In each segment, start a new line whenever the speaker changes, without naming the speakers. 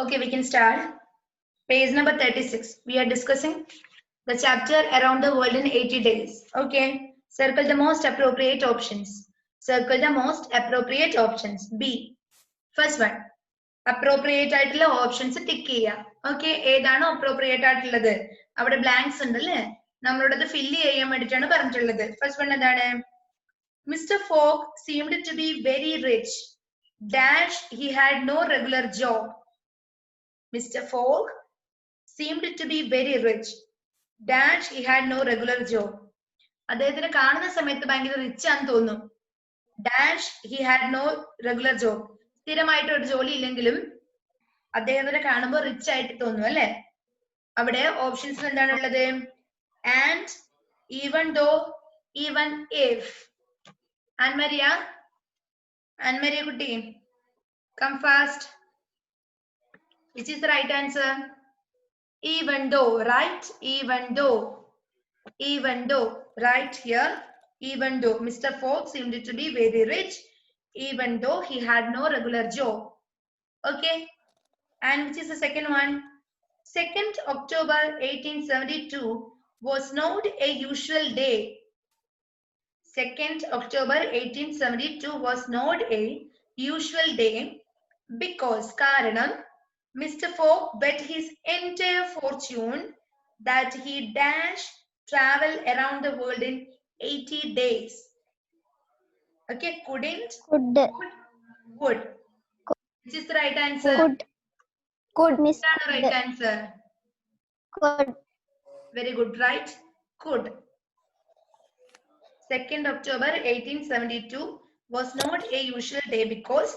Okay, we can start. Page number 36. We are discussing the chapter around the world in 80 days. Okay. Circle the most appropriate options. Circle the most appropriate options. B. First one. Appropriate ആയിട്ടുള്ള options tick ചെയ്യുക. Okay, ഏതാണോ appropriate ആയിട്ടുള്ളത് അവിടെ blanks ഉണ്ട് അല്ലേ, നമ്മളോടത് fill ചെയ്യാൻ വേണ്ടിയിട്ടാണ് പറഞ്ഞിട്ടുള്ളത്. ഫസ്റ്റ് വൺ എന്താണ്? Mr. Fogg seemed to be very rich. Dash, he had no regular job. Mr. Fogg seemed to be very rich. Dash, he had no regular job. അദ്ദേഹത്തിന് കാണുന്ന സമയത്ത് ഭയങ്കര റിച്ച് ആണെന്ന് തോന്നും. Dash, he had no regular job. സ്ഥിരമായിട്ട് ഒരു ജോലി ഇല്ലെങ്കിലും അദ്ദേഹത്തിനെ കാണുമ്പോൾ റിച്ച് ആയിട്ട് തോന്നും അല്ലെ. അവിടെ ഓപ്ഷൻസ് എന്താണുള്ളത്? And, even though, even if. Anne-Maria കുട്ടി, come fast. Which is the right answer? Even though, right? Even though, right here. Even though Mr. Fogg seemed to be very rich, even though he had no regular job. Okay. And which is the second one? 2nd October 1872 was not a usual day. 2nd October 1872 was not a usual day because Karanam, Mr. Fogg bet his entire fortune that he dash travel around the world in 80 days. Okay, couldn't? Would. Which is the right answer?
Could, Miss.
What is the right answer?
Could.
Very good, right? Could. 2nd October 1872 was not a usual day because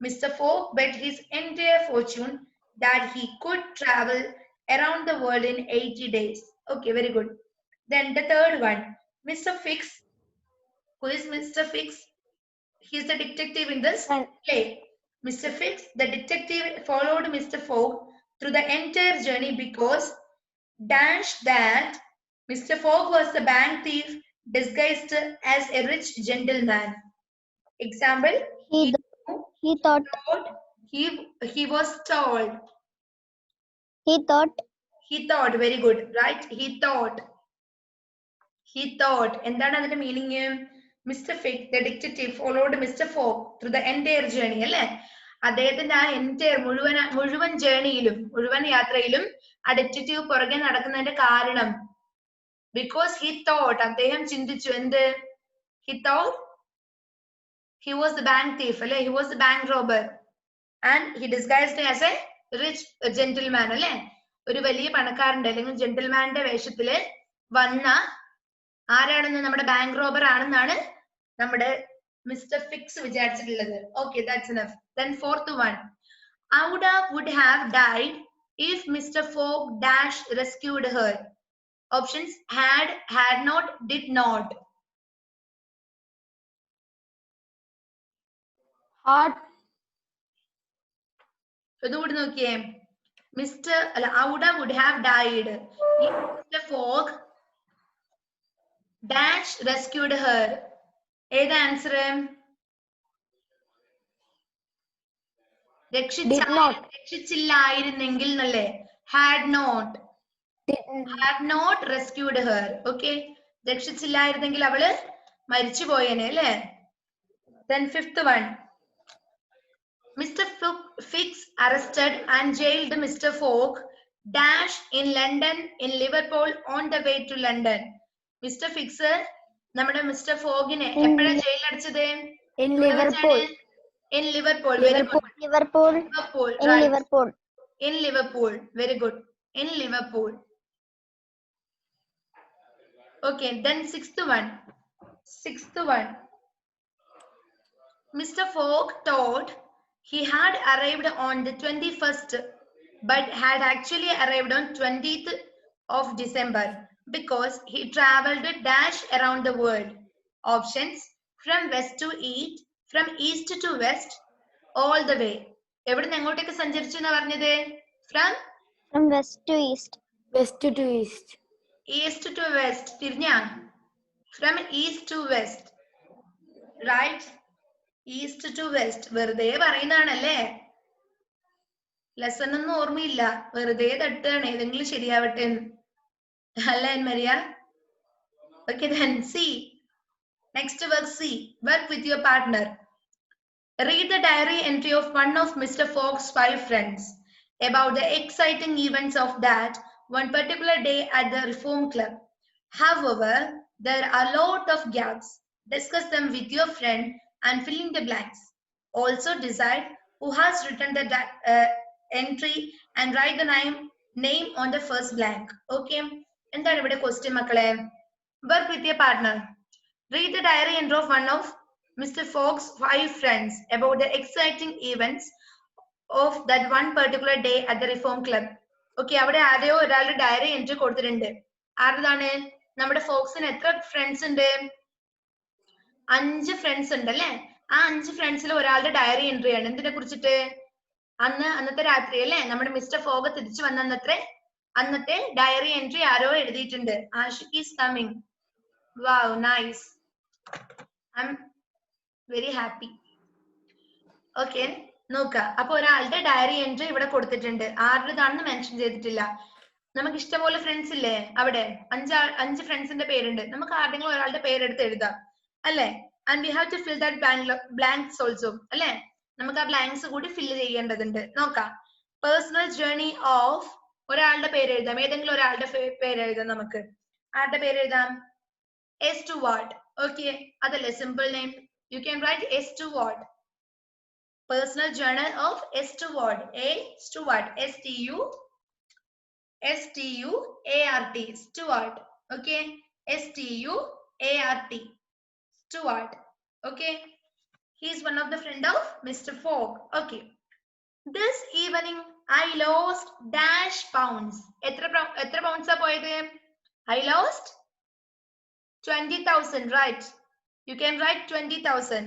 Mr. Fogg bet his entire fortune that he could travel around the world in 80 days. Okay, very good. Then the third one, Mr. Fix. Who is Mr. Fix? He is the detective in this play. Mr. Fix, the detective, followed Mr. Fogg through the entire journey because dash that Mr. Fogg was the bank thief disguised as a rich gentleman. Example,
he thought
he was told.
He thought,
very good, right? He thought. എന്താണ് അതിന്റെ meaning? Mister ഫിക് the detective followed mister fog through the entire journey അല്ലെ. അദ്ദേഹത്തിന്റെ ആ entire മുഴുവൻ ജേർണിയിലും, മുഴുവൻ യാത്രയിലും ആ detective പുറകെ നടക്കുന്നതിന്റെ കാരണം ബിക്കോസ് ഹി തോട്ട്, അദ്ദേഹം ചിന്തിച്ചു എന്ത്? He thought he was the bank thief അല്ലെ, he was the bank robber and he disguised as a rich gentleman അല്ലെ. ഒരു വലിയ പണക്കാരന്റെ അല്ലെങ്കിൽ ജെന്റിൽമാന്റെ വേഷത്തില് വന്ന ആരാണെന്ന്, നമ്മുടെ ബാങ്ക് റോബർ ആണെന്നാണ് നമ്മുടെ മിസ്റ്റർ ഫിക്സ് വിചാരിച്ചിട്ടുള്ളത്. Okay, that's enough. Then fourth one, Auda would have died if Mr. Fogg dash rescued her. Options: had not, did not. അതുകൂടി നോക്കിയേ. Auda would have died if Mr. Fogg dash rescued her. ഏത് answer? രക്ഷിച്ചില്ലായിരുന്നെങ്കിൽ എന്നല്ലേ. had not rescued her. Okay, രക്ഷിച്ചില്ലായിരുന്നെങ്കിൽ അവള് മരിച്ചു പോയേനെ അല്ലേ. Then fifth one, Mr. Fix arrested and jailed Mr. Fogg dash in London, in Liverpool on the way to London. Mr. Fix നമ്മുടെ mister ഫോഗിനെ എപ്പോഴാ ജയിലിൽ അടച്ചത്?
in Liverpool.
In Liverpool. Very good. In Liverpool. Okay, then sixth one. Mr. Fogg thought he had arrived on the 21st but had actually arrived on 20th of December because he traveled dash around the world. Options: from west to east, from east to west, all the way. എവിടുന്ന് എങ്ങോട്ടേക്ക് സഞ്ചരിച്ചു എന്നാ പറഞ്ഞത്? From
west to east.
East to west. തിരിഞ്ഞാ? From east to west. Right? East to west. വെറുതെ പറയുന്നതാണല്ലേ. lesson ഒന്നും ഓർമ്മയില്ല, വെറുതെ തട്ടുകയാണ്, ഏതെങ്കിലും ശരിയാവട്ടെ എന്ന്. അല്ല Maria? Okay, then C. Next work C. Work with your partner. Read the diary entry of one of Mr. Fox's 5 friends about the exciting events of that one particular day at the Reform Club. However, there are a lot of gaps. Discuss them with your friend and fill in the blanks. Also decide who has written the entry and write the name on the first blank. Okay? എന്താണ് ഇവിടെ question മക്കളെ? Work with your partner. Read the diary entry of one of Mr. Fox's 5 friends about the exciting events of that one particular day at the Reform Club. Okay, അവിടെ ആരെയോ ഒരാളുടെ diary entry കൊടുത്തിട്ടുണ്ട്. ആരതാണ്? നമ്മുടെ ഫോക്സിന് എത്ര friends ഉണ്ട്? 5 friends ഉണ്ട് അല്ലേ? ആ 5 ഫ്രണ്ട്സിൽ ഒരാളുടെ ഡയറി എൻട്രി ആണ്. എന്തിനെ കുറിച്ചിട്ട്? അന്നത്തെ രാത്രി അല്ലേ നമ്മുടെ മിസ്റ്റർ ഫോഗ് തിരിച്ചു വന്നത്രേ, അന്നത്തെ ഡയറി എൻട്രി ആരോ എഴുതിയിട്ടുണ്ട്. Ashiq is coming. Wow, nice. I'm very happy. Okay, നോക്ക. അപ്പൊ ഒരാളുടെ ഡയറി എൻട്രി ഇവിടെ കൊടുത്തിട്ടുണ്ട്. ആരുടേതാണെന്ന് മെൻഷൻ ചെയ്തിട്ടില്ല. നമുക്ക് ഇഷ്ടംപോലെ ഫ്രണ്ട്സ് ഇല്ലേ അവിടെ? 5 ഫ്രണ്ട്സിന്റെ പേരുണ്ട്. നമുക്ക് ആരുടെങ്കിലും ഒരാളുടെ പേരെടുത്ത് എഴുതാം അല്ലേ? And we have to fill that blanks also അല്ലേ? നമുക്ക് ആ ബ്ലാങ്ക്സ് കൂടി ഫില്ല് ചെയ്യേണ്ടതുണ്ട്. നോക്കാം. പേഴ്സണൽ ജേർണി ഓഫ് ഒരാളുടെ പേര് എഴുതാം. ഏതെങ്കിലും ഒരാളുടെ പേര് എഴുതാം. നമുക്ക് ആരുടെ പേര് എഴുതാം? Stewart. Okay, അതല്ലേ simple name. You can write Stewart. Personal journal of Stewart. Stewart. S-T-U-A-R-T. Stewart. Okay. S-T-U-A-R-T. Stewart. Okay. He is one of the friend of Mr. Fogg. Okay. This evening I lost dash pounds. എത്ര pounds ആ പോയത്? I lost 20,000, right? You can write 20,000.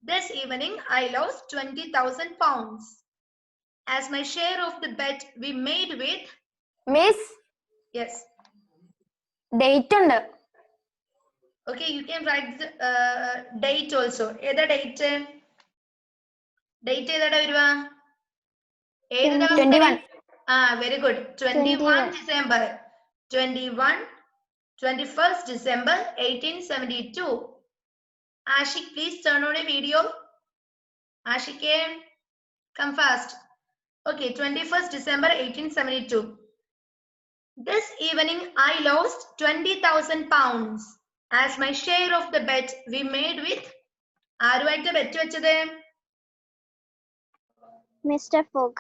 This evening I lost 20,000 pounds. As my share of the bet we made with
Miss.
Yes.
Date ഉണ്ട്.
Okay, you can write the date also. ഏതാ date? Date ഏതാടാ വരുവാ? ഏത് ദിവസം?
21.
Very good. 21 December. 21st December 1872. Ashik, please turn on a video. Ashik, come fast. Okay, 21st December 1872. This evening I lost 20,000 pounds as my share of the bet we made with ആരുമായിട്ട് bet വെച്ചത്?
Mr. Fogg.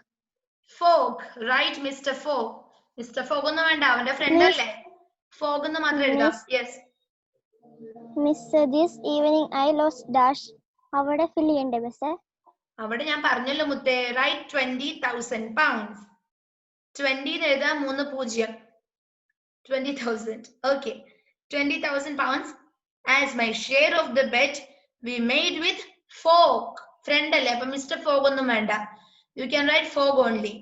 Fogg, right? Mr. Fogg. Mr. Fogg ഒന്നും വേണ്ട, അവന്റെ front അല്ലേ? Fogg എന്ന് മാത്രം എഴുതാം. Yes.
Miss, this evening I lost dash. അവിടെ ഫിൽ ചെയ്യണ്ടേ മിസ്സേ?
അവിടെ ഞാൻ പറഞ്ഞല്ലോ മുത്തേ, റൈറ്റ് 20,000 pounds. 20 എഴുതാം, 3 0. 20,000. Okay. 20,000 pounds as my share of the bet we made with Fogg. Friend അല്ലേ, അപ്പൊ മിസ്റ്റർ ഫോഗ് ഒന്നും വേണ്ട. You can write Fogg only.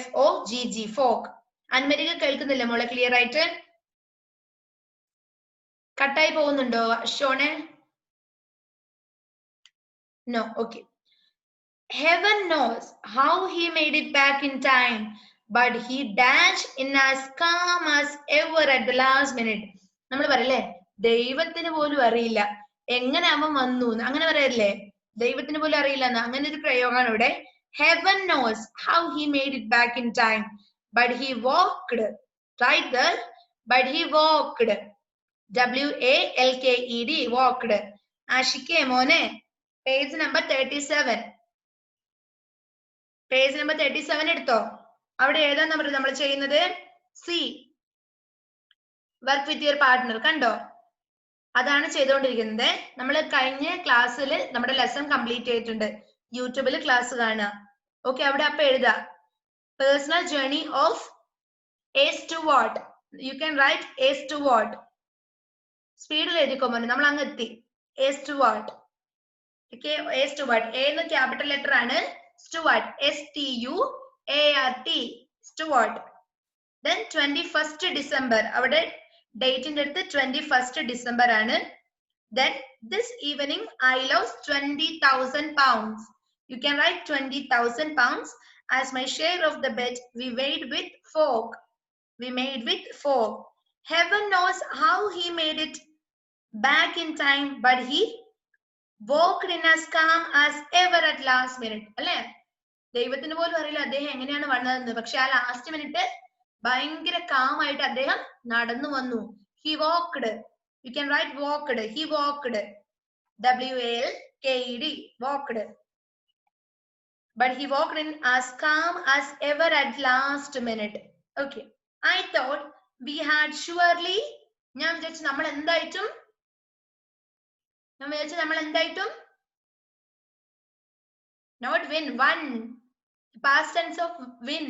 F-O-G-G, Fogg. അൻമരിക കേൾക്കുന്നില്ല മോളെ ക്ലിയർ ആയിട്ട്? കട്ടായി പോകുന്നുണ്ടോ ഷോണെ? No, okay. Heaven knows how he made it back in time, but he dashed in as calm as ever at the last minute. നമ്മൾ പറയല്ലേ, ദൈവത്തിന് പോലും അറിയില്ല എങ്ങനെ അവൻ വന്നു, അങ്ങനെ പറയല്ലേ? ദൈവത്തിന് പോലും അറിയില്ല എന്ന്, അങ്ങനെ ഒരു പ്രയോഗമാണ് ഇവിടെ. Heaven knows how he made it back in time, but he walked. Right there, but he walked. W-A-L-K-E-D, walked. ആഷിക്കേ മോനെ, പേജ് നമ്പർ 37. പേജ് നമ്പർ 37 എടുത്തോ. അവിടെ ഏതാന്ന് പറഞ്ഞു നമ്മൾ ചെയ്യുന്നത്? C, work with your partner. കണ്ടോ? അതാണ് ചെയ്തുകൊണ്ടിരിക്കുന്നത്. നമ്മൾ കഴിഞ്ഞ ക്ലാസ്സിൽ നമ്മുടെ ലെസൺ കംപ്ലീറ്റ് ചെയ്തിട്ടുണ്ട്. യൂട്യൂബിൽ ക്ലാസ് കാണുക. ഓക്കെ, അവിടെ അപ്പൊ എഴുതാ personal journey of A Stuart. You can write A Stuart. സ്പീഡിൽ എഴുതിക്കോ മോനെ, നമ്മൾ അങ്ങ് എത്തി. A Stuart. Okay, A Stuart. A എന്ന ക്യാപിറ്റൽ ലെറ്റർ ആണ്. Stuart, S-T-U-A-R-T, Stuart. Then 21st December, അവിടെ ഡേറ്റിന്റെ അടുത്ത് 21st December ആണ്. Then this evening I lost 20,000 pounds. You can write 20,000 pounds As my share of the bed, we made with fork. We made with fork. Heaven knows how he made it back in time, but he walked in as calm as ever at last minute. അല്ലേ? ദൈവത്തിന് പോലും അറിയില്ല അദ്ദേഹം എങ്ങനെയാണ് വന്നതെന്ന്. പക്ഷെ ആ last minute ഭയങ്കര കാം ആയിട്ട് അദ്ദേഹം നടന്നു വന്നു. He walked. You can write walked. He walked. W-A-L-K-E-D. Walked. But he walked in as calm as ever at last minute. Okay. I thought we had surely. ഞാൻ വിചാരിച്ചു നമ്മൾ എന്തായിട്ടും not win, won. Past tense of win.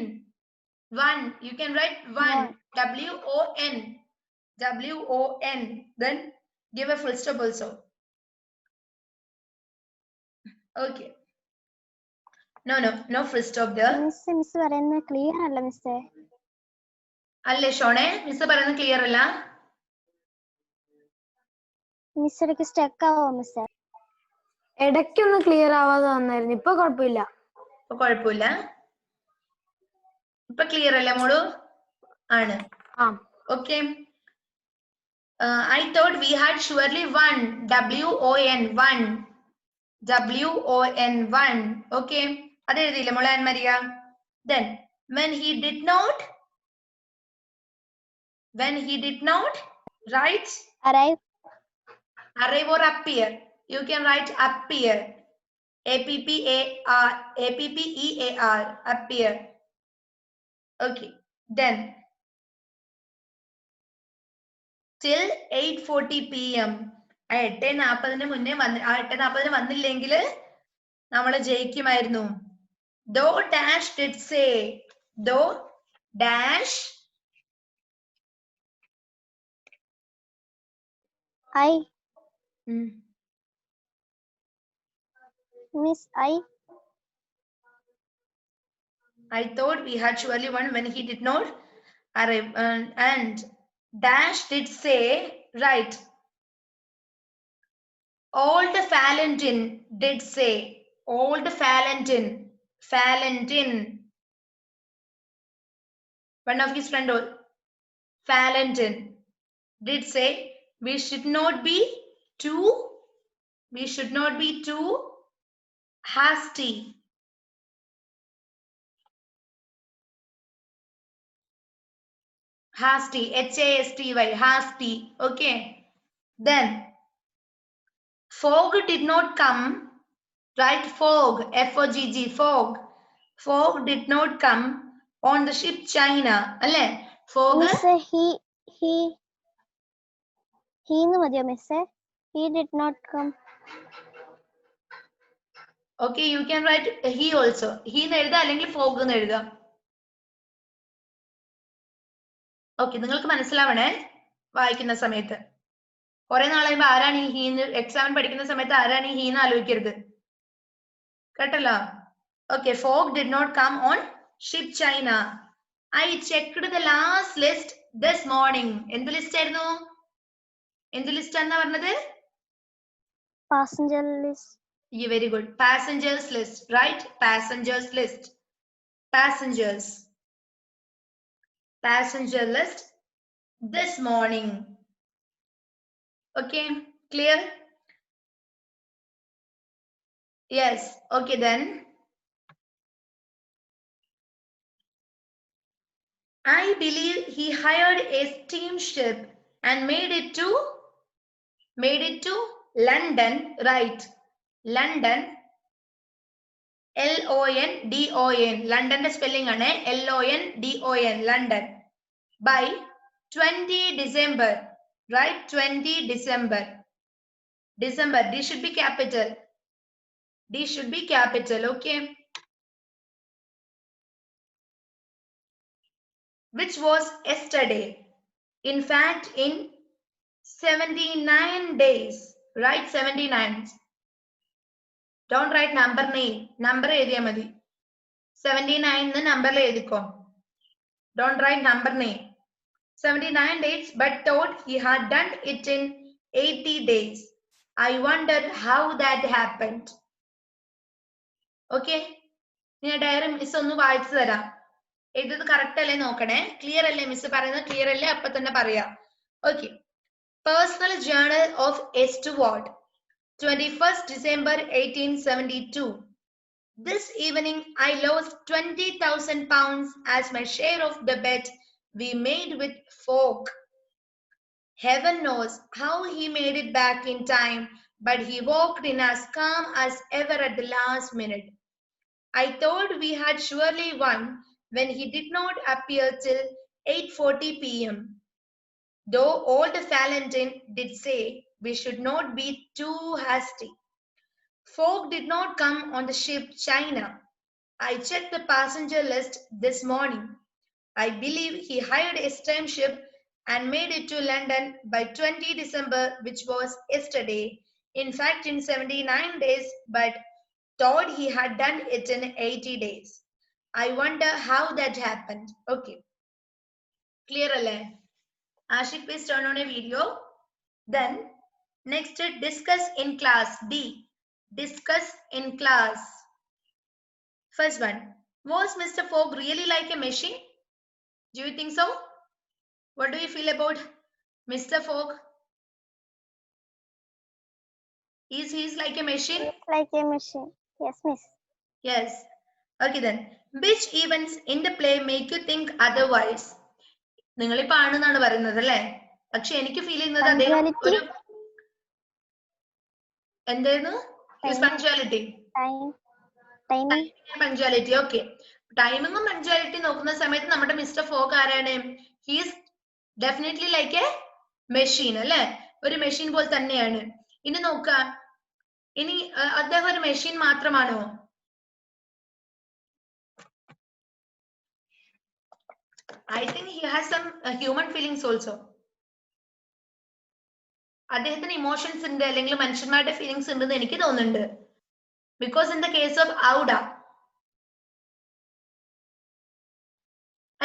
Won. You can write won. W-O-N. W-O-N. Then give a full stop also. Okay. No full stop there.
Miss പറയുന്നത് clear അല്ല മിസ്സേ.
അല്ലേ ഷോണേ? Miss പറയുന്നത് clear അല്ല.
Miss ഇടയ്ക്ക് സ്റ്റക്ക് ആവോ മിസ്സേ?
ഇടയ്ക്കൊന്ന് ക്ലിയർ ആവാതെ വന്നായിരുന്നു. ഇപ്പൊ കുഴപ്പമില്ല.
ഇപ്പൊ ക്ലിയർ അല്ലേ മോളു? ആണ്. Okay. I thought we had surely won. W-O-N. Won. W-O-N. Won. Okay. അത് എഴുതിയില്ലേ മോളെ Ann Maria? Then when he did not write
arrive
or appear. You can write appear. A-P-P-E-A-R. Appear. Okay. Then till 8:40 p.m. 8:40 മുന്നേ 8:40 വന്നില്ലെങ്കിൽ നമ്മൾ ജയിക്കുമായിരുന്നു. Though dash did say. Though dash
Miss
I thought we had surely won when he did not arrive. And dash did say, right. Old Valentin did say. Old Valentin. One of his friend, Valentin, did say, we should not be too hasty. Hasty, H-A-S-T-Y, hasty. Okay. Then fog did not come. Right? Fog, F-O-G-G, fog. Fog did not come on the ship China. Alle? Fog.
Miss, he nu madiyo miss. He did not come.
Okay, you can write he also. He nu ezhudha allengil fog nu ezhudha. Okay, നിങ്ങൾക്ക് മനസ്സിലാവണേ വായിക്കുന്ന സമയത്ത്. കുറെ നാളായപ്പോൾ ആരാണ് ഈ he exam പഠിക്കുന്ന സമയത്ത് ആരാണ് ഈ ഹീന്ന് ആലോചിക്കരുത്. കേട്ടല്ലോ? Okay, fog did not come on ship China. I checked the last list this morning. എന്ത് ലിസ്റ്റ് ആയിരുന്നു? എന്ത് ലിസ്റ്റ് ആണെന്നാ പറഞ്ഞത്?
Passenger list.
Yeah, very good. Passengers list, right? Passengers list. Passenger list this morning. Okay, clear? Yes. Okay then. I believe he hired a steamship and made it to London, right? London, L-O-N-D-O-N. London spelling ആണ് L-O-N-D-O-N. London. By 20 December, right? 20 December. December. D should be capital. Okay. Which was yesterday. In fact, in 79 days. Right? 79. Don't write number name. Number എഴുതിയാ മതി. 79 number എഴുതിക്കോ. Don't write number name. 79 days, but thought he had done it in 80 days. I wondered how that happened. Okay. ഞാൻ diary miss ഒന്ന് വായിച്ചു തരാം. എഴുതുന്നത് correct അല്ലേ നോക്കണേ. Clear അല്ലേ മിസ് പറയുന്നത്? ക്ലിയർ അല്ലേ? അപ്പൊ തന്നെ പറയാം. Okay. Personal journal of Stuart 21st December 1872. This evening I lost 20,000 pounds as my share of the bet we made with folk. Heaven knows how he made it back in time, but he walked in as calm as ever at the last minute. I thought we had surely won when he did not appear till 8:40 p.m. Though old Valentine did say we should not be too hasty. Folk did not come on the ship China. I checked the passenger list this morning. I believe he hired a steamship and made it to London by 20 December, which was yesterday. In fact, in 79 days, but thought he had done it in 80 days. I wonder how that happened. Okay. Clear alle? Ashik, please turn on a video. Then, next, discuss in class. D. Discuss in class. First one. Was Mr. Fogg really like a machine? Do you think so? What do you feel about Mr. Fogg? Is he like a machine?
Like a machine. Yes, miss.
Yes. Okay then. Which events in the play make you think otherwise? നിങ്ങളിപ്പോ ആണെന്നാണ് പറയുന്നത് അല്ലേ? പക്ഷെ എനിക്ക് feel ചെയ്യുന്നത് അദ്ദേഹം ഒരു എന്തായിരുന്നു? പഞ്ച്വാലിറ്റി. പഞ്ച്വാലിറ്റി. ഓക്കെ. ടൈമിങ്ങും പഞ്ച്വാലിറ്റി നോക്കുന്ന സമയത്ത് നമ്മുടെ മിസ്റ്റർ ഫോഗ് ആരാണ്? He's definitely like A machine അല്ലെ? ഒരു മെഷീൻ പോലെ തന്നെയാണ്. ഇനി നോക്കാം. ഇനി അദ്ദേഹം ഒരു മെഷീൻ മാത്രമാണോ? I think he has some human feelings also. അദ്ദേഹത്തിന് ഇമോഷൻസ് ഉണ്ട്, അല്ലെങ്കിൽ മനുഷ്യന്മാരുടെ ഫീലിങ്സ് ഉണ്ടെന്ന് എനിക്ക് തോന്നുന്നുണ്ട്. Because in the case of Aouda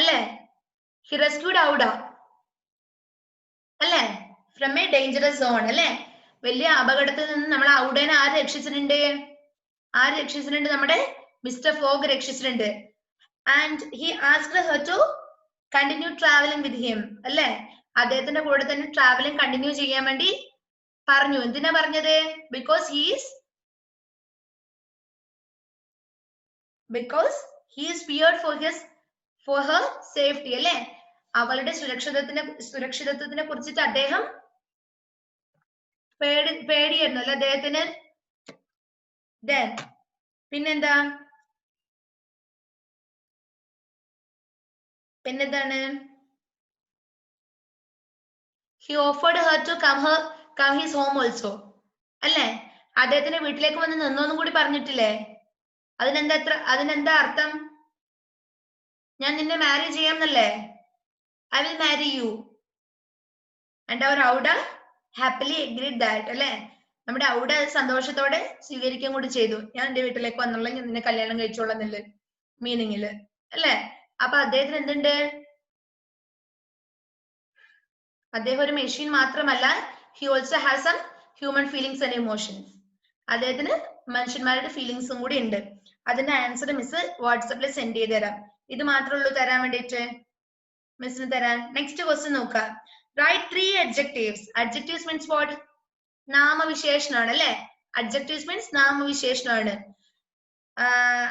അല്ലേ, ഹി റെസ്ക്യൂഡ് ഔഡ അല്ലേ, ഫ്രം എ ഡേഞ്ചറസ് സോൺ അല്ലേ, വലിയ അപകടത്തിൽ നിന്ന് നമ്മൾ ഔഡേനെ ആര് രക്ഷിച്ചിട്ടുണ്ട്? നമ്മുടെ മിസ്റ്റർ ഫോഗ് രക്ഷിച്ചിട്ടുണ്ട്. And he asked her to continue travelling with him അല്ലേ, അദ്ദേഹത്തിന്റെ കൂടെ തന്നെ ട്രാവലിംഗ് കണ്ടിന്യൂ ചെയ്യാൻ വേണ്ടി പറഞ്ഞു. എന്തിനാ പറഞ്ഞത്? Because he is feared for her safety അല്ലേ, അവളുടെ സുരക്ഷിതത്വത്തിനെ കുറിച്ചിട്ട് അദ്ദേഹം പേടിയായിരുന്നു അല്ലെ അദ്ദേഹത്തിന്. Then പിന്നെന്താണ്? He offered her to come his home also അല്ലേ, അദ്ദേഹത്തിന്റെ വീട്ടിലേക്ക് വന്ന് നിന്നോന്നും കൂടി പറഞ്ഞിട്ടില്ലേ? അതിനെന്താ അർത്ഥം? ഞാൻ നിന്നെ മാരി ചെയ്യാമെന്നല്ലേ? I will marry you. And our ഔഡ happily agreed that അല്ലേ, നമ്മുടെ ഔഡ സന്തോഷത്തോടെ സ്വീകരിക്കാൻ കൂടി ചെയ്തു. ഞാൻ എന്റെ വീട്ടിലേക്ക് വന്നുള്ള ഞാൻ നിന്നെ കല്യാണം കഴിച്ചോളന്നില്ല മീനിങ്ങില് അല്ലേ. അപ്പൊ അദ്ദേഹത്തിന് എന്തുണ്ട്? അദ്ദേഹം ഒരു മെഷീൻ മാത്രമല്ല, he also has some human feelings and emotions. അദ്ദേഹത്തിന് മനുഷ്യന്മാരുടെ ഫീലിംഗ്സും കൂടി ഉണ്ട്. അതിന്റെ ആൻസർ മിസ് വാട്സപ്പിൽ സെൻഡ് ചെയ്ത് തരാം. ഇത് മാത്രമേ ഉള്ളൂ തരാൻ വേണ്ടിയിട്ട് മിസ്സിന് തരാൻ. നെക്സ്റ്റ് ക്വസ്റ്റ്യൻ നോക്കാം. Write 3 adjectives. Adjectives means what? നാമവിശേഷണമാണ് അല്ലെ. Adjectives means നാമവിശേഷണമാണ്.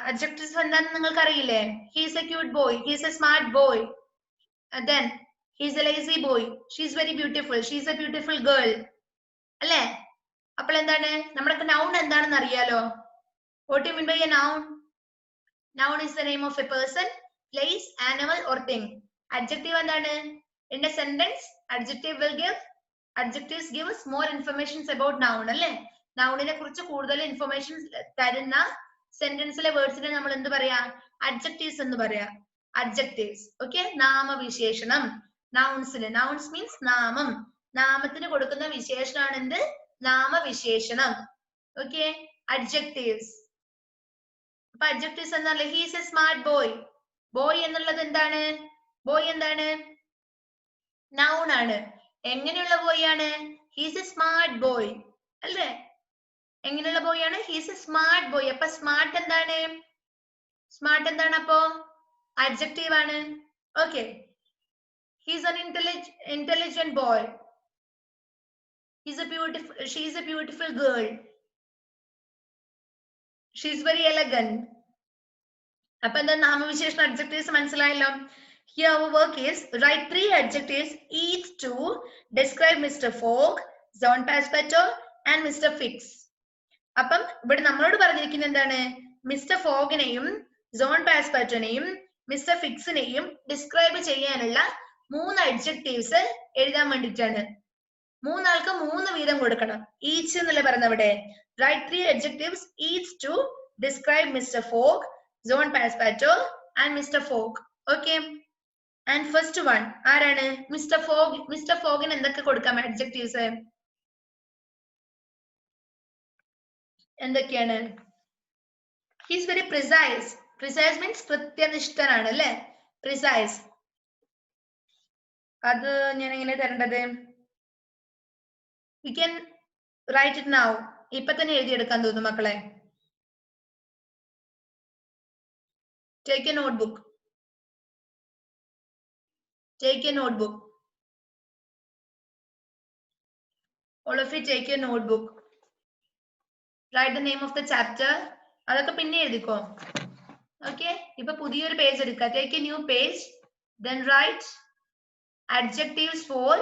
Adjectives എന്താണെന്ന് നിങ്ങൾക്ക് അറിയില്ലേ? He is a cute boy. He is a smart boy. And then he is a lazy boy. She is very beautiful. She is a beautiful girl. അല്ലേ? അപ്പോൾ എന്താണ് നമ്മുടെ noun എന്താണെന്ന് അറിയാലോ? What do you mean by a noun? Noun is the name of a person, place, animal or thing. Adjective എന്താണ്? In a sentence, adjectives give us more information about noun അല്ലേ. നൗണിനെ കുറിച്ച് കൂടുതൽ ഇൻഫർമേഷൻ തരുന്ന സെന്റൻസിലെ വേർഡ്സിനെ നമ്മൾ എന്ത് പറയാ? adjectives എന്ന് പറയാ. adjectives. ഓക്കെ, നാമവിശേഷണം. നൗൺസിന്, നൗൺസ് മീൻസ് നാമം, നാമത്തിന് കൊടുക്കുന്ന വിശേഷണമാണ് എന്ത്? നാമവിശേഷണം. Okay, adjectives. അപ്പൊ adjectives എന്നല്ലേ, he is a smart boy. boy എന്നുള്ളത് എന്താണ്? boy എന്താണ്? noun ആണ്. എങ്ങനെയുള്ള boy ആണ്? he is a smart boy അല്ലേ. എങ്ങനെയുള്ള boy ആണ്? he is a smart boy. അപ്പൊ smart എന്താണ്? സ്മാർട്ട് എന്താണ് അപ്പോ? അഡ്ജക്റ്റീവ് ആണ്. Okay. He's an intelligent boy. She is a beautiful girl. She is very elegant. അപ്പൊ എന്താ നാമവിശേഷണ adjectives മനസ്സിലായല്ലോ. Here our work is write 3 adjectives each to describe Mr. Fogg, John Passepartout and Mr. Fix. അപ്പം ഇവിടെ നമ്മളോട് പറഞ്ഞിരിക്കുന്നത് എന്താണ്? Mister ഫോഗിനെയും John പാസ്പെർട്ടോനെയും mister ഫിക്സിനെയും describe ചെയ്യാനുള്ള 3 adjectives എഴുതാൻ വേണ്ടിയിട്ടാണ്. 3 ആൾക്ക് 3 വീതം കൊടുക്കണം. ഈച്ച് എന്നല്ലേ പറഞ്ഞ അവിടെ. Write 3 adjectives each to describe Mr. Fogg, John Passepartout and Mr. Fogg. Okay. And first one ആരാണ്? Mister Fogg. മിസ്റ്റർ ഫോഗിന് എന്തൊക്കെ കൊടുക്കാം അഡ്ജക്റ്റീവ്സ്? എന്തൊക്കെയാണ്? He's very precise. Precise means കൃത്യനിഷ്ഠനാണ് അല്ലെ? പ്രിസൈസ്. അത് ഞാൻ എങ്ങനെ തരേണ്ടത്? You can write it now. ഇപ്പൊ തന്നെ എഴുതിയെടുക്കാൻ തോന്നുന്നു മക്കളെ. Take a notebook. Take a notebook. All of you take your notebook. Write the name of the chapter. അതൊക്കെ പിന്നെ എഴുതിക്കോ. Okay. ഇപ്പൊ പുതിയൊരു പേജ് എടുക്കുക. Take a new page. Then write adjectives for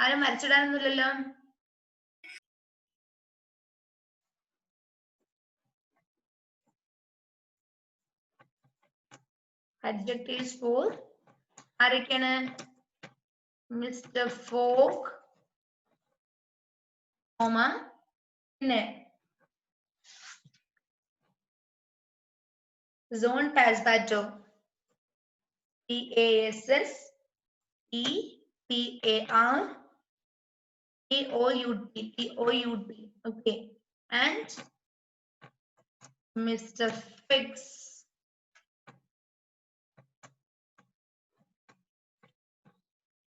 ആരും വരച്ചിടാനൊന്നുമില്ലല്ലോ. adjectives for ആരൊക്കെയാണ്? മിസ്റ്റർ ഫോഗ്, പിന്നെ John പാസ്പാറ്റോ, PASSPARTOUT. Okay. And Mr. Fix.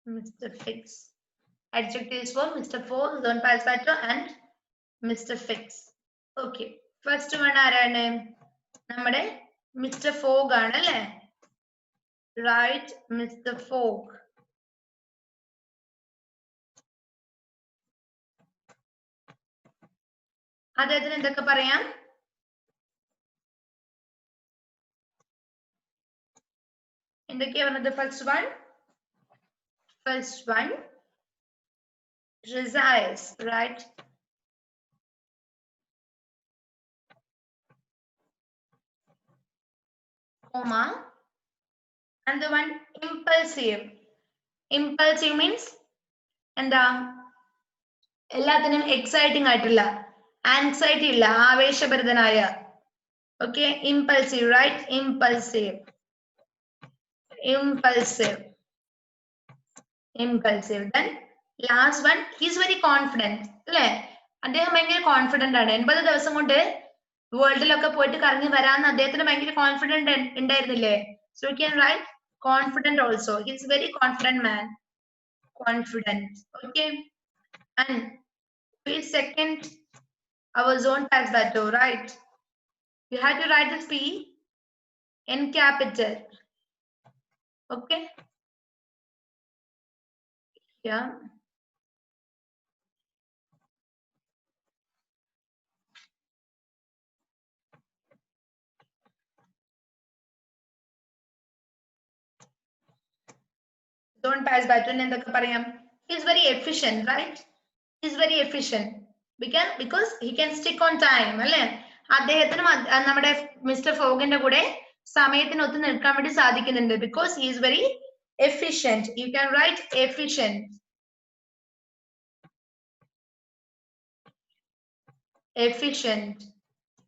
Mr. Fix. Adjectives for Mr. Fogg, John Passepartout and Mr. Fix. Okay. First one ആരാണ്? നമ്മുടെ mister fog ആണ് അല്ലേ? Right, Mr. Fogg. അദ്ദേഹത്തിന് എന്തൊക്കെ പറയാം? എന്തൊക്കെയാ പറഞ്ഞത്? First one, precise, right? Comma. And the one impulsive. Impulsive means എന്താ? എല്ലാത്തിനും എക്സൈറ്റിംഗ് ആയിട്ടുള്ള, ആൻസൈറ്റി ഇല്ല, ആവേശഭരിതനായ. Okay, impulsive, right? Impulsive. Then last one, he is very confident. അല്ലേ? അദ്ദേഹം ഭയങ്കര കോൺഫിഡന്റ് ആണ്. 80 ദിവസം കൊണ്ട് വേൾഡിലൊക്കെ പോയിട്ട് കറങ്ങി വരാന്ന് അദ്ദേഹത്തിന് ഭയങ്കര കോൺഫിഡന്റ് ഉണ്ടായിരുന്നില്ലേ? So you can write confident also. He is very confident man. Confident. Okay. And who is second? Our John Passepartout, right? You have to write this P in capital. Okay. Yeah. John Passepartout എന്തൊക്കെ പറയാം? He is very efficient, right? He is very efficient because he can stick on time, അല്ലേ? അദ്ദേഹത്തിനും നമ്മുടെ mister ഫോഗിന്റെ കൂടെ സമയത്തിനൊത്ത് നിൽക്കാൻ വേണ്ടി സാധിക്കുന്നുണ്ട്. Because he is very efficient. You can write efficient.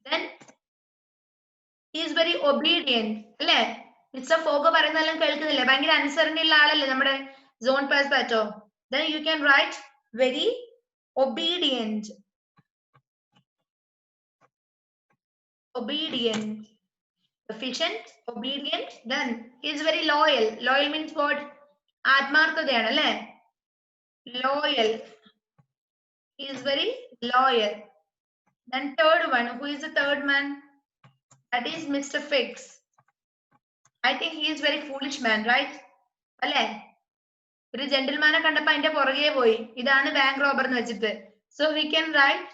Then he is very obedient, അല്ലേ? മിസ്റ്റർ ഫോഗ് പറയുന്നതെല്ലാം കേൾക്കുന്നില്ലേ? ഭയങ്കര അനുസരണ ഉള്ള ആളല്ലേ നമ്മുടെ John പാസ്പാറ്റോ? Then you can write very obedient. Efficient, obedient. Then he is very loyal. Loyal means what? ആത്മാർത്ഥതയാണ് അല്ലേ? Loyal. He is very loyal. Then third one, who is the third man? That is Mr. Fix. I think he is very foolish man, right? അല്ലേ? ഒരു ജെന്റിൽമാനെ കണ്ടപ്പോ അതിന്റെ പുറകെ പോയി. ഇതാണ് bank robber എന്ന് വെച്ചിട്ട്. So we can write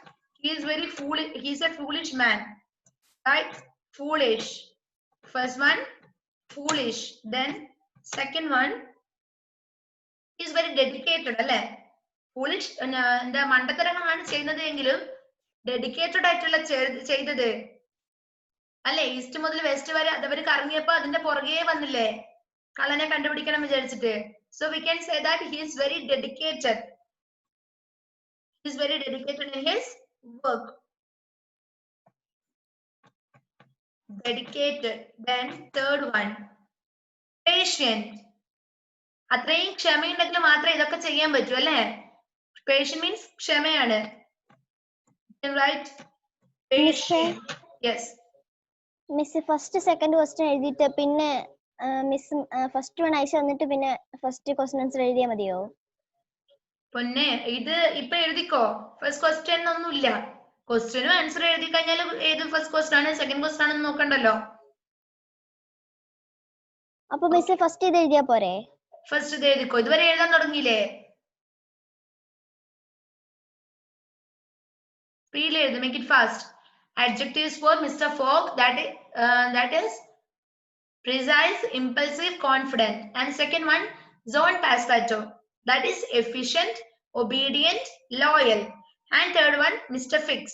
he is very foolish. He is a foolish man, right? Foolish. First one, foolish. Then second one, he is very dedicated, അല്ലേ? Foolish എന്താ മണ്ടത്തരങ്ങളാണ് ചെയ്യുന്നത് എങ്കിലും ഡെഡിക്കേറ്റഡ് ആയിട്ടുള്ള ചെയ്തത് അല്ലെ? ഈസ്റ്റ് മുതൽ വെസ്റ്റ് വരെ അതവര് കറങ്ങിയപ്പോ അതിന്റെ പുറകെ വന്നില്ലേ കള്ളനെ കണ്ടുപിടിക്കണം വിചാരിച്ചിട്ട്. So we can say that he is very dedicated. He is very dedicated in his work. Dedicated. Then third one, patient. അത്രയും ക്ഷമയുണ്ടെങ്കിൽ മാത്രമേ ഇതൊക്കെ ചെയ്യാൻ പറ്റൂ അല്ലേ? Patient means ക്ഷമയാണ്. Right? Patient. Yes.
Miss first second question എഴുതിയിട്ട് പിന്നെ മിസ് ഫസ്റ്റ് വൺ അയച്ചു തന്നിട്ട് പിന്നെ ഫസ്റ്റ് ക്വസ്റ്റ്യൻ ആൻസർ എഴുതിയാൽ മതിയോ?
പൊന്നെ ഇത് ഇപ്പൊ എഴുതിക്കോ. ഫസ്റ്റ് ക്വസ്റ്റ്യൻ ഒന്നുമില്ല. ക്വസ്റ്റ്യനും ആൻസർ എഴുതി കഴിഞ്ഞാൽ ഏത് ഫസ്റ്റ് ക്വസ്റ്റ്യൻ ആണ് സെക്കൻഡ് ക്വസ്റ്റ്യൻ ആണെന്ന് നോക്കണ്ടല്ലോ.
അപ്പൊ മിസ് ഫസ്റ്റ് ഇത് എഴുതിയാ പോരെ?
ഫസ്റ്റ് ഇത് എഴുതിക്കോ. ഇതുവരെ എഴുതാൻ തുടങ്ങിയില്ലേ? സ്പീഡിൽ എഴുതി. Make it fast. Adjectives for Mr. Fogg, that is precise, impulsive, confident. And second one, John Passepartout, that is efficient, obedient, loyal. And third one, Mr. Fix,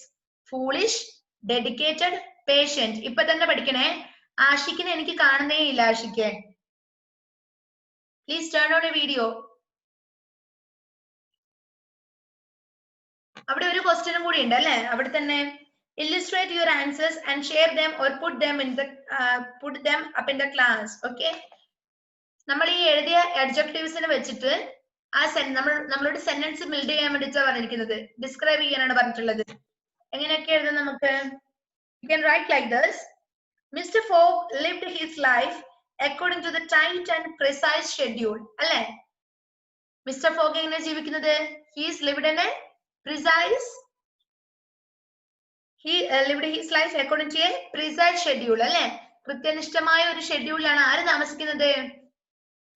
foolish, dedicated, patient. ഇപ്പൊ തന്നെ പഠിക്കണേ. ആഷിക്കിനെ എനിക്ക് കാണുന്നേ ഇല്ല. Ashik please turn on A video. അവിടെ ഒരു ക്വസ്റ്റ്യനും കൂടി ഉണ്ട് അല്ലേ? അവിടെ തന്നെ illustrate your answers and share them or put them up in the class. Okay, നമ്മൾ ഈ എഴുതിയ adjectivesനെ വെച്ചിട്ട് ആ നമ്മളോട് സെന്റൻസ് ബിൽഡ് ചെയ്യാൻ വേണ്ടിട്ടാണ് പറഞ്ഞിരിക്കുന്നത്. ഡിസ്ക്രൈബ് ചെയ്യാനാണ് പറഞ്ഞിട്ടുള്ളത്. എങ്ങനെയൊക്കെ എഴുതാം നമുക്ക്? You can write like this. Mr. Fogg lived his life according to the tight and precise schedule. അല്ലേ? Mr. Fogg എങ്ങനെ ജീവിക്കുന്നത്? He is lived in a precise He lived his life according to a precise schedule. അല്ലെ? കൃത്യനിഷ്ഠമായ ഒരു ഷെഡ്യൂളിലാണ് ആര് താമസിക്കുന്നത്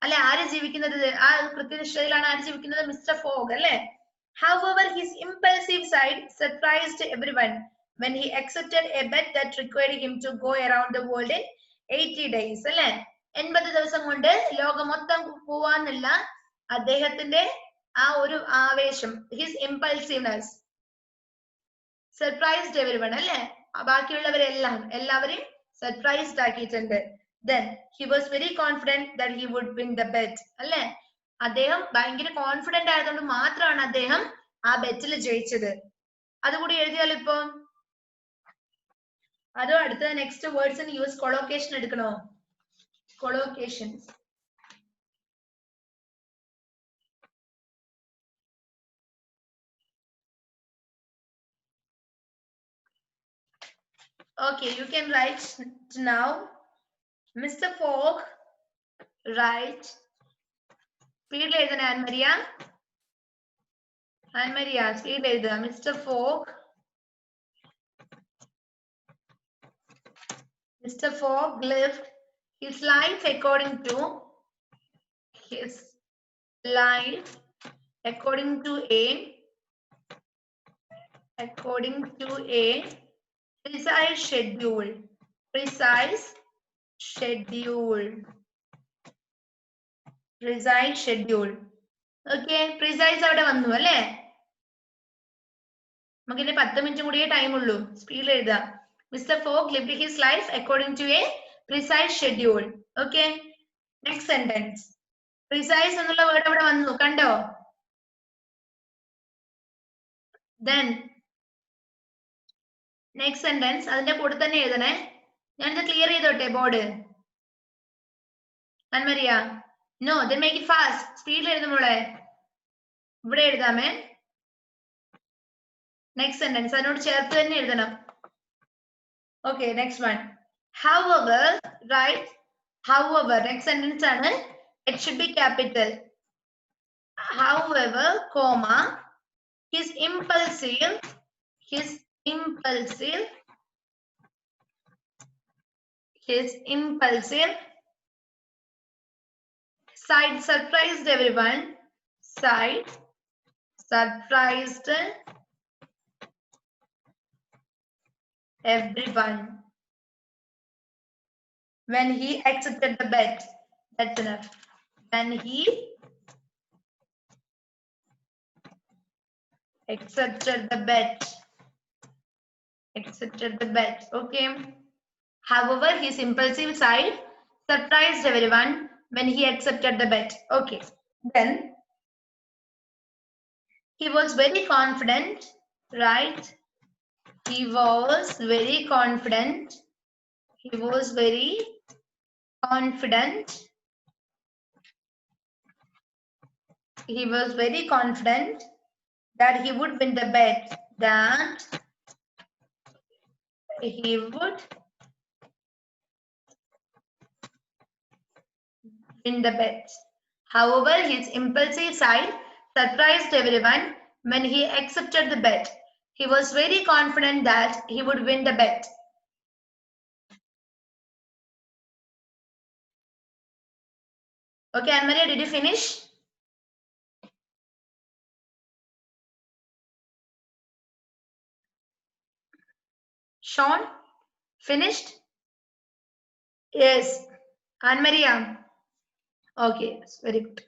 അല്ലെ? ആര് ജീവിക്കുന്നത്? ആ കൃത്യനിഷ്ഠയിലാണ് ആര് ജീവിക്കുന്നത്? മിസ്റ്റർ ഫോഗ് അല്ലെ? However, his impulsive side surprised everyone when he accepted a bet that required him to go around the world in 80 days. അല്ലെ? 80 ദിവസം കൊണ്ട് ലോകം മൊത്തം പോവാന്നുള്ള അദ്ദേഹത്തിന്റെ ആ ഒരു ആവേശം, his impulsiveness സർപ്രൈസ്ഡ് എവരിവൺ അല്ലേ? എല്ലാവരെയും സർപ്രൈസ്ഡ് ആക്കിയിട്ടുണ്ട്. Then he was very confident that he would win the bet. അല്ലേ? അദ്ദേഹം ഭയങ്കര കോൺഫിഡന്റ് ആയതുകൊണ്ട് മാത്രമാണ് അദ്ദേഹം ആ ബെറ്റിൽ ജയിച്ചത്. അതുകൂടി എഴുതിയാലോ ഇപ്പൊ? അതോ അടുത്ത നെക്സ്റ്റ് വേർഡ്സിന് യൂസ് കൊളോക്കേഷൻ എടുക്കണോ? Collocation. Okay, you can write now. Mr. Fogg, write. Speed എഴുതണേ ആൻമരിയ. ആൻമരിയ സ്പീഡ് എഴുതുക. Mr. Fogg. Mr. Fogg lived his life according to a precise schedule. Precise schedule. Okay, precise അവിടെ വന്നു അല്ലേ? നമുക്കിനി 10 മിനിറ്റ് കൂടിയേ time ഉള്ളൂ. സ്പീഡിൽ എഴുതുക. Mr. Fogg lived his life according to a precise schedule. Okay, next sentence. Precise എന്നുള്ള word അവിടെ വന്നു, കണ്ടോ? Then next sentence അതിന്റെ കൂടെ തന്നെ എഴുതണേ. ഞാനിത് ക്ലിയർ ചെയ്തോട്ടെ board? Annmaria no, then make it fast. സ്പീഡിൽ എഴുതുമ്പോളെ ഇവിടെ എഴുതാമേ. നെക്സ്റ്റ് സെന്റൻസ് അതിനോട് ചേർത്ത് തന്നെ എഴുതണം. Okay, next one. However, right? However, next sentence ആണ്. It should be capital. However, comma, his impulsive side surprised everyone. Side surprised everyone when he accepted the bet. That's enough. When he accepted the bet. Okay. However, his impulsive side surprised everyone when he accepted the bet. Okay. Then he was very confident, right? He was very confident. He was very confident. He was very confident that he would win the bet. That he would win the bet. However, his impulsive side surprised everyone when he accepted the bet. He was very confident that he would win the bet. Okay, Anne-Maria, did you finish? Sean, finished? Yes. Anne-Maria. Okay, yes, very good.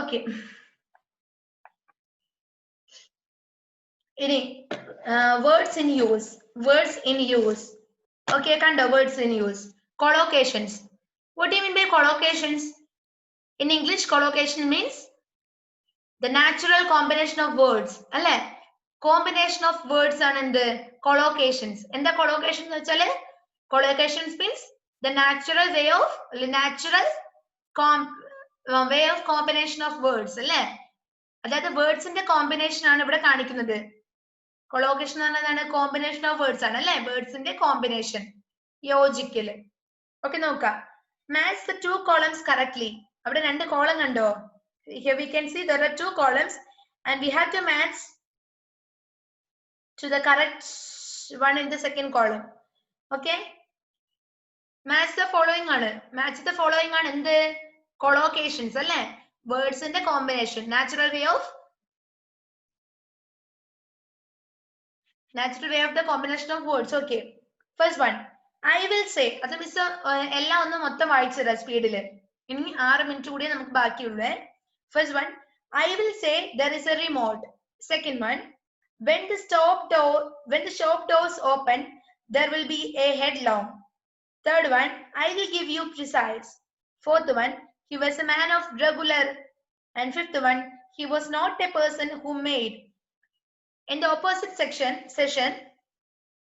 Okay. Any words in use. Words in use. Okay, kanda words in use. Collocations. What do you mean by collocations? In English, collocation means the natural combination of words. Alle? Combination of words are in the collocations. In the collocations, collocations means the natural way of combination of words. Alle? That the words in the combination ആണ് ഇവിടെ കാണിക്കുന്നത്. Collocation എന്ന് പറഞ്ഞാൽ combination of words ആണ് അല്ലേ? Words in the combination. യോജിക്കല്. Okay, നോക്കാം. Match the two columns correctly. അവിടെ രണ്ട് കോളം കണ്ടോ? Here we can see there are two columns and we have to match to the correct one in the second column. Okay? Match the following ആണ്. Match the following ആണ് എന്ത്? Collocations അല്ലേ? Words in the combination. Natural way of the combination of words. Okay. First one. I will say. അത് miss എല്ലാം ഒന്ന് മൊത്തം വായിച്ചു തരാം സ്പീഡില്. ഇനി 6 മിനിറ്റ് കൂടിയേ നമുക്ക് ബാക്കിയുള്ളൂ. First one. I will say there is a remote. Second one. When the shop doors open, there will be a headlong. Third one. I will give you precise. Fourth one. He was a man of regular. And fifth one. He was not a person who made. In the opposite session,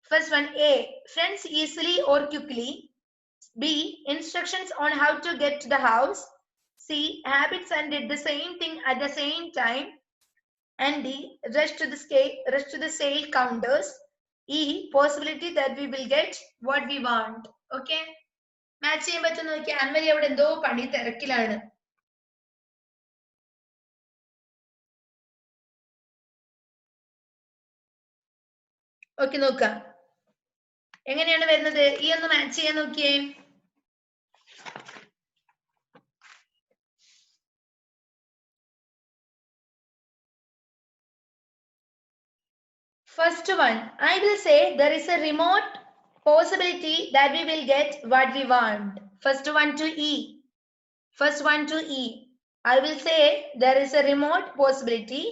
first one, A, friends easily or quickly. B, instructions on how to get to the house. C, habits and did the same thing at the same time. And D, rush to the sale counters. E, possibility that we will get what we want. Okay? Match ചെയ്യാൻ പറ്റുന്ന നോക്കിയാൽ അൻവരി അവിടെ എന്തോ പണി തിരക്കിലാണ്. Okay നോക്കാം എങ്ങനെയാണ് വരുന്നത് ഈ ഒന്ന് മാച്ച് ചെയ്യാൻ നോക്കിയേ First one, I will say there is a remote possibility that we will get what we want. First one to E. I will say there is a remote possibility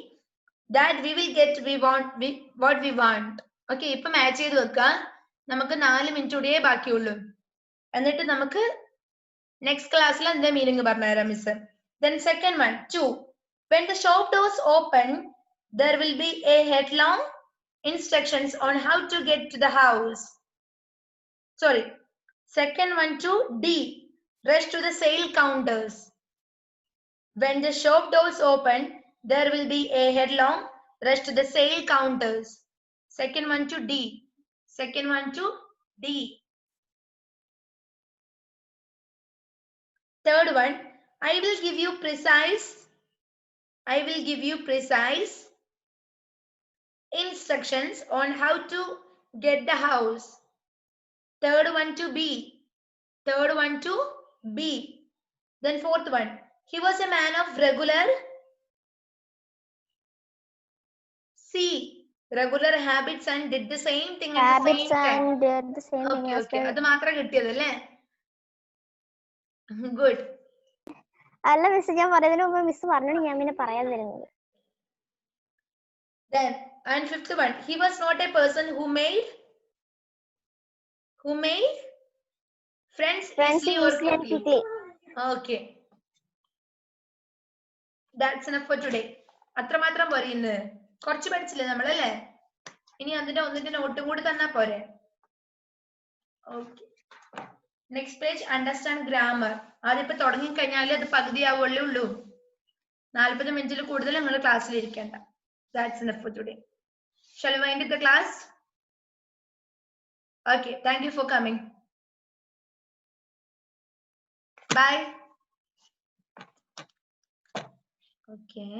that we will get what we want. Okay, ഇപ്പൊ match ചെയ്ത് വെക്കാം നമുക്ക് 4 minute കൂടിയേ ബാക്കിയുള്ളൂ എന്നിട്ട് നമുക്ക് next ക്ലാസ്സിൽ എന്താ മീനിങ് പറഞ്ഞുതരാം miss Then second one, 2. When the shop doors open, there will be a headlong instructions on how to get to the house. Sorry. Second one to D. Rush to the sale counters. When the shop doors open, there will be a headlong rush to the sale counters. Second one to D. Third one, I will give you precise instructions on how to get the house. Third one to B. Third one to B. Then fourth one. He was a man of regular C. Regular habits and did the same thing at the
Habits
same time.
and did the same thing
Okay,
as
okay.
well.
അത് മാത്രം കിട്ടിയതല്ലേ? Good.
അല്ല miss ഞാൻ പറയുന്നതിന് മുമ്പ് miss പറഞ്ഞോണ്ട് ഞാൻ പിന്നെ പറയാൻ തരുന്നത്.
Then, and fifth one, he was not a person who made friends easily or quickly. Okay. That's enough for today. അത്രമാത്രം പോരെ ഇന്ന്? കുറച്ച് പഠിച്ചില്ലേ നമ്മളല്ലേ? ഇനി അതിന്റെ ഒന്നിന്റെ നോട്ടും കൂടി തന്നാ പോരെ? Okay. Next page, understand grammar. അതിപ്പോ തുടങ്ങി കഴിഞ്ഞാൽ അത് പകുതിയാവുള്ളേ ഉള്ളൂ. 40 മിനിറ്റിൽ കൂടുതൽ നിങ്ങൾ ക്ലാസ്സിൽ ഇരിക്കേണ്ട. That's enough for today. Shall we wind up the class? Okay, thank you for coming. Bye. Okay.